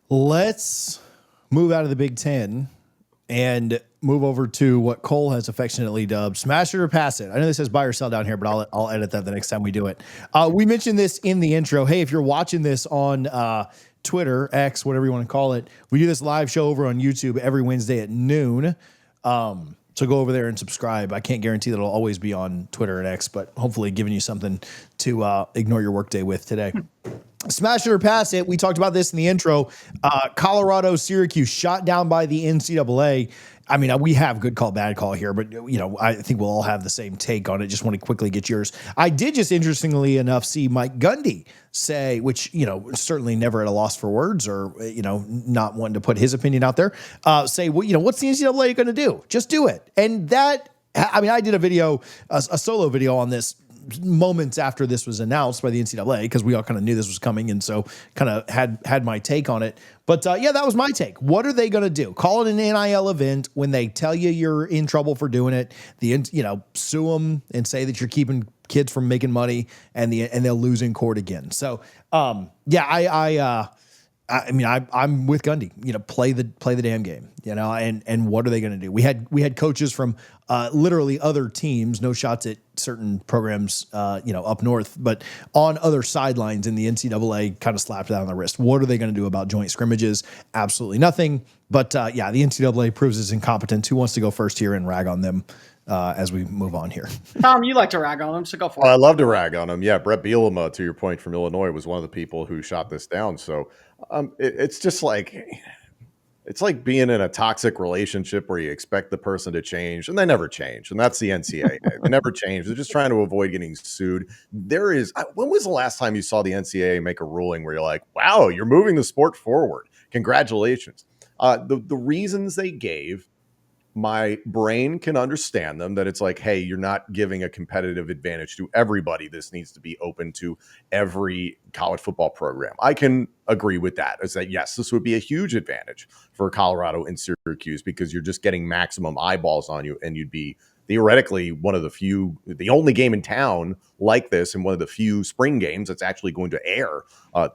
Let's move out of the Big Ten and move over to what Cole has affectionately dubbed smash it or pass it. I know this says buy or sell down here, but I'll edit that the next time we do it. We mentioned this in the intro. Hey, if you're watching this on Twitter, X, whatever you want to call it, we do this live show over on YouTube every Wednesday at noon. So go over there and subscribe. I can't guarantee that it'll always be on Twitter and X, but hopefully giving you something to ignore your workday with today. Smash it or pass it. We talked about this in the intro. Colorado, Syracuse shot down by the NCAA. I mean, we have good call, bad call here, but I think we'll all have the same take on it. Just want to quickly get yours. I did just interestingly enough see Mike Gundy say, which, certainly never at a loss for words or, not wanting to put his opinion out there, say, well, what's the NCAA going to do? Just do it. And that, I did a video, a solo video on this moments after this was announced by the NCAA because we all kind of knew this was coming, and so kind of had my take on it. But that was my take. What are they going to do? Call it an NIL event when they tell you you're in trouble for doing it. Sue them and say that you're keeping kids from making money, and they'll lose in court again. So I'm with Gundy. Play the damn game. And what are they going to do? We had coaches from literally other teams, no shots at certain programs, up north, but on other sidelines in the NCAA kind of slapped that on the wrist. What are they going to do about joint scrimmages? Absolutely nothing. But the NCAA proves its incompetence. Who wants to go first here and rag on them as we move on here? Tom, you like to rag on them, so go for it. I love to rag on them. Yeah, Brett Bielema, to your point, from Illinois, was one of the people who shot this down. So it's just like it's like being in a toxic relationship where you expect the person to change and they never change. And that's the NCAA. They never change. They're just trying to avoid getting sued. When was the last time you saw the NCAA make a ruling where you're like, wow, you're moving the sport forward? Congratulations. The reasons they gave, my brain can understand them, that it's like, hey, you're not giving a competitive advantage to everybody. This needs to be open to every college football program. I can agree with that. Is that, yes, this would be a huge advantage for Colorado and Syracuse because you're just getting maximum eyeballs on you, and you'd be theoretically the only game in town like this, and one of the few spring games that's actually going to air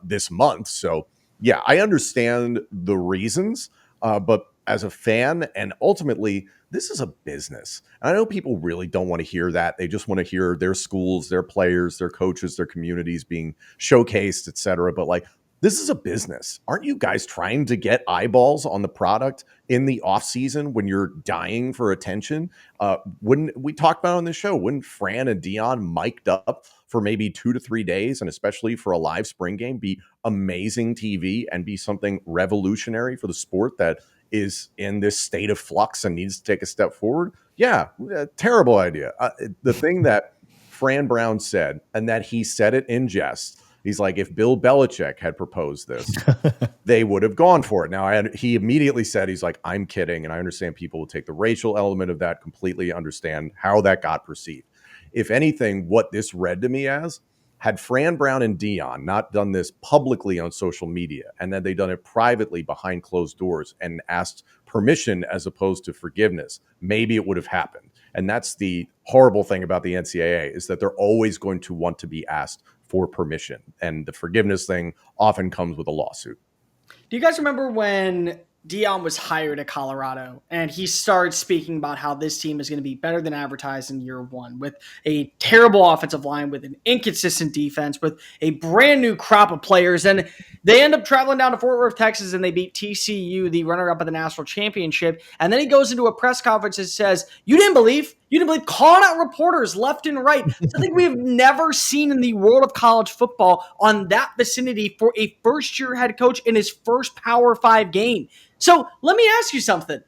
this month. So yeah, I understand the reasons, but as a fan, and ultimately, this is a business. And I know people really don't want to hear that. They just want to hear their schools, their players, their coaches, their communities being showcased, et cetera. But this is a business. Aren't you guys trying to get eyeballs on the product in the off season when you're dying for attention? Wouldn't we talked about on this show? Wouldn't Fran and Deion mic'd up for maybe 2 to 3 days, and especially for a live spring game, be amazing TV and be something revolutionary for the sport that is in this state of flux and needs to take a step forward? Yeah, terrible idea. The thing that Fran Brown said, and that he said it in jest, he's like, if Bill Belichick had proposed this, they would have gone for it. Now, he immediately said, he's like, I'm kidding. And I understand people will take the racial element of that, completely understand how that got perceived. If anything, what this read to me as, had Fran Brown and Deion not done this publicly on social media, and then they done it privately behind closed doors and asked permission as opposed to forgiveness, maybe it would have happened. And that's the horrible thing about the NCAA, is that they're always going to want to be asked for permission. And the forgiveness thing often comes with a lawsuit. Do you guys remember when Deion was hired at Colorado and he started speaking about how this team is going to be better than advertised in year one, with a terrible offensive line, with an inconsistent defense, with a brand new crop of players? And they end up traveling down to Fort Worth, Texas, and they beat TCU, the runner-up of the national championship. And then he goes into a press conference and says, you didn't believe, calling out reporters left and right. Something we have never seen in the world of college football on that vicinity for a first-year head coach in his first Power 5 game. So let me ask you something.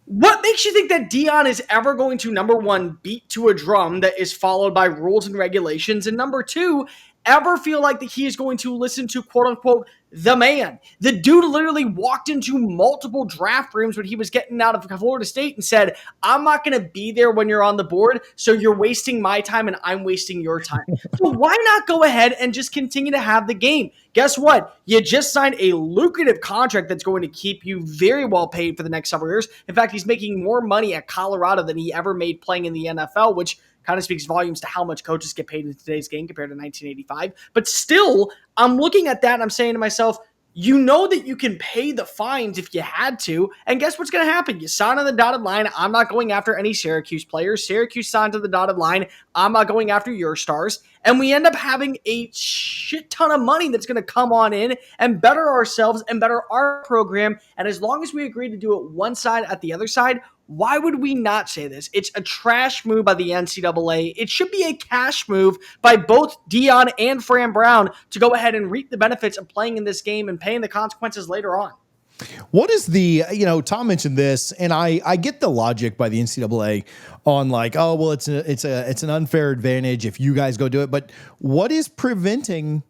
What makes you think that Deion is ever going to, number one, beat to a drum that is followed by rules and regulations, and number two, ever feel like that he is going to listen to, quote unquote, the man? The dude literally walked into multiple draft rooms when he was getting out of Florida State and said, I'm not going to be there when you're on the board, so you're wasting my time and I'm wasting your time. So why not go ahead and just continue to have the game? Guess what? You just signed a lucrative contract that's going to keep you very well paid for the next several years. In fact, he's making more money at Colorado than he ever made playing in the NFL, which kind of speaks volumes to how much coaches get paid in today's game compared to 1985. But still, I'm looking at that and I'm saying to myself, you know that you can pay the fines if you had to. And guess what's going to happen? You sign on the dotted line. I'm not going after any Syracuse players. Syracuse signed to the dotted line. I'm not going after your stars. And we end up having a shit ton of money that's going to come on in and better ourselves and better our program. And as long as we agree to do it one side at the other side, why would we not say this? It's a trash move by the NCAA. It should be a cash move by both Deion and Fran Brown to go ahead and reap the benefits of playing in this game and paying the consequences later on. What is the, Tom mentioned this, and I get the logic by the NCAA on like, oh, well, it's an unfair advantage if you guys go do it. But what is preventing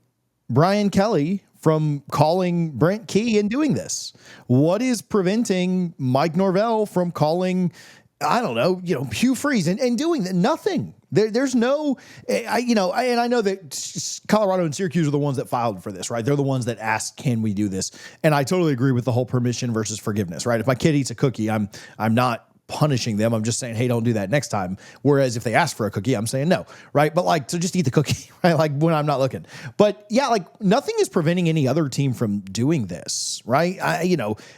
Brian Kelly from calling Brent Key and doing this? What is preventing Mike Norvell from calling, I don't know, Hugh Freeze and doing that? Nothing. There's no, and I know that Colorado and Syracuse are the ones that filed for this, right? They're the ones that asked, can we do this? And I totally agree with the whole permission versus forgiveness, right? If my kid eats a cookie, I'm not punishing them. I'm just saying, hey, don't do that next time. Whereas if they ask for a cookie, I'm saying no, right? But so just eat the cookie, right? Like when I'm not looking. But yeah, nothing is preventing any other team from doing this, right?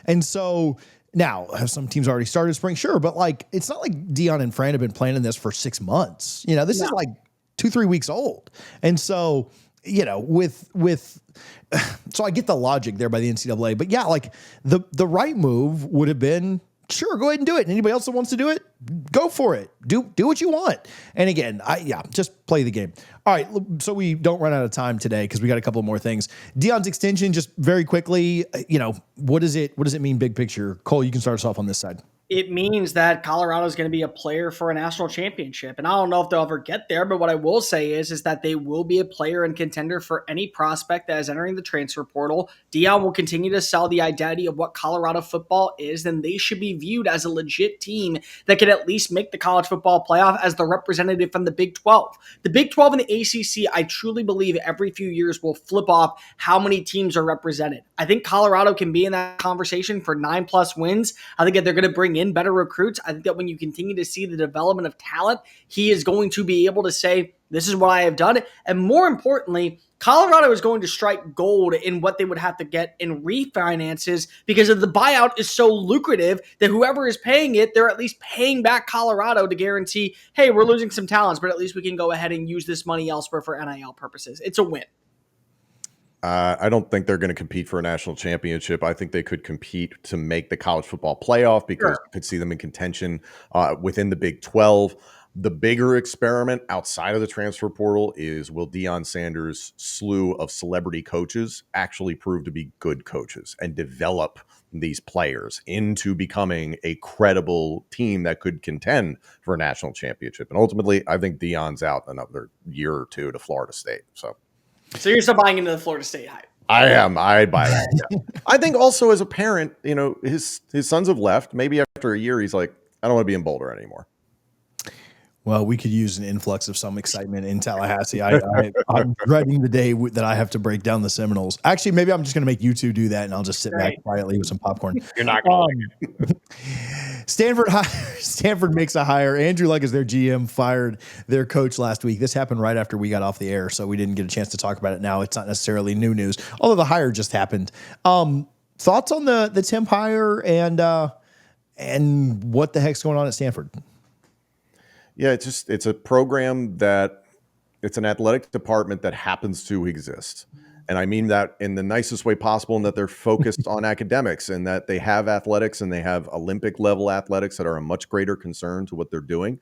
And so now, have some teams already started spring? Sure, but it's not like Deion and Fran have been planning this for 6 months. This is 2-3 weeks old, and so so I get the logic there by the NCAA. But yeah, the right move would have been, sure, go ahead and do it. And anybody else that wants to do it, go for it. Do what you want. And again, just play the game. All right, so we don't run out of time today because we got a couple more things. Deion's extension, just very quickly, what does it mean big picture? Cole, you can start us off on this side. It means that Colorado is going to be a player for a national championship. And I don't know if they'll ever get there, but what I will say is that they will be a player and contender for any prospect that is entering the transfer portal. Deion will continue to sell the identity of what Colorado football is, and they should be viewed as a legit team that can at least make the college football playoff as the representative from the Big 12. The Big 12 and the ACC, I truly believe every few years will flip off how many teams are represented. I think Colorado can be in that conversation for 9+ wins. I think that they're going to bring in better recruits. I think that when you continue to see the development of talent, he is going to be able to say, this is what I have done. And more importantly, Colorado is going to strike gold in what they would have to get in refinances because of the buyout is so lucrative that whoever is paying it, they're at least paying back Colorado to guarantee, hey, we're losing some talents, but at least we can go ahead and use this money elsewhere for NIL purposes. It's a win. I don't think they're going to compete for a national championship. I think they could compete to make the college football playoff because you could see them in contention within the Big 12. The bigger experiment outside of the transfer portal is, will Deion Sanders' slew of celebrity coaches actually prove to be good coaches and develop these players into becoming a credible team that could contend for a national championship? And ultimately, I think Deion's out another year or two to Florida State. So you're still buying into the Florida State hype? I am. I buy that. Yeah. I think also as a parent, his sons have left. Maybe after a year, he's like, I don't want to be in Boulder anymore. Well, we could use an influx of some excitement in Tallahassee. I'm dreading the day that I have to break down the Seminoles. Actually, maybe I'm just going to make you two do that, and I'll just sit back quietly with some popcorn. You're not going to. Stanford makes a hire. Andrew Luck, as their GM, fired their coach last week. This happened right after we got off the air, so we didn't get a chance to talk about it now. It's not necessarily new news, although the hire just happened. Thoughts on the temp hire and what the heck's going on at Stanford? Yeah, it's a program that it's an athletic department that happens to exist. And I mean that in the nicest way possible, and that they're focused on academics and that they have athletics and they have Olympic level athletics that are a much greater concern to what they're doing.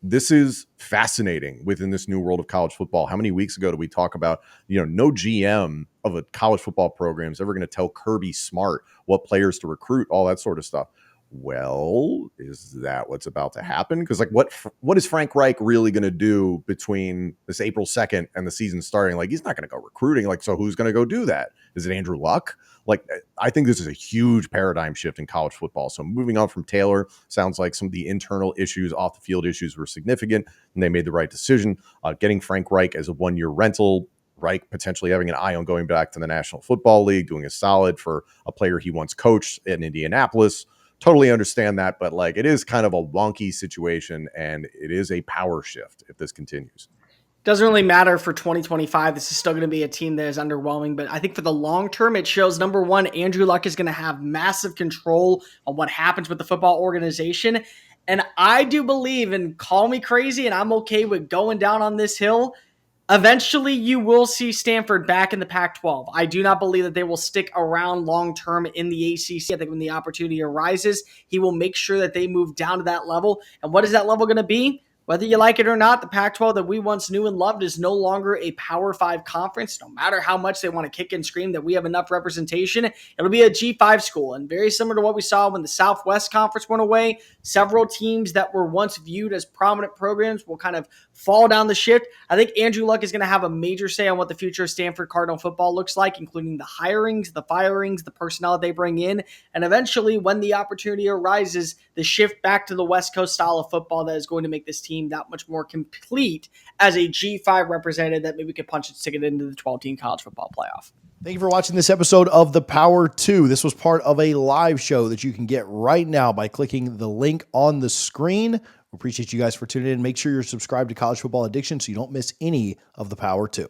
This is fascinating within this new world of college football. How many weeks ago did we talk about, no GM of a college football program is ever going to tell Kirby Smart what players to recruit, all that sort of stuff. Well, is that what's about to happen? Because what is Frank Reich really going to do between this April 2nd and the season starting? He's not going to go recruiting. So who's going to go do that? Is it Andrew Luck? I think this is a huge paradigm shift in college football. So moving on from Taylor, sounds like some of the internal issues, off the field issues were significant, and they made the right decision. Getting Frank Reich as a 1-year rental, Reich potentially having an eye on going back to the National Football League, doing a solid for a player he once coached in Indianapolis. Totally understand that, but it is kind of a wonky situation, and it is a power shift if this continues. Doesn't really matter for 2025. This is still going to be a team that is underwhelming, but I think for the long term, it shows, number one, Andrew Luck is going to have massive control on what happens with the football organization. And I do believe, and call me crazy, and I'm okay with going down on this hill, eventually you will see Stanford back in the Pac-12. I do not believe that they will stick around long term in the ACC. I think when the opportunity arises, he will make sure that they move down to that level. And what is that level going to be? Whether you like it or not, the Pac-12 that we once knew and loved is no longer a Power 5 conference. No matter how much they want to kick and scream that we have enough representation, it'll be a G5 school. And very similar to what we saw when the Southwest Conference went away, several teams that were once viewed as prominent programs will kind of fall down the shift. I think Andrew Luck is going to have a major say on what the future of Stanford Cardinal football looks like, including the hirings, the firings, the personnel that they bring in, and eventually, when the opportunity arises, the shift back to the West Coast style of football that is going to make this team that much more complete as a G5 representative that maybe could punch its ticket into the 12-team college football playoff. Thank you for watching this episode of The Power 2. This was part of a live show that you can get right now by clicking the link on the screen. We appreciate you guys for tuning in. Make sure you're subscribed to College Football Addiction so you don't miss any of The Power 2.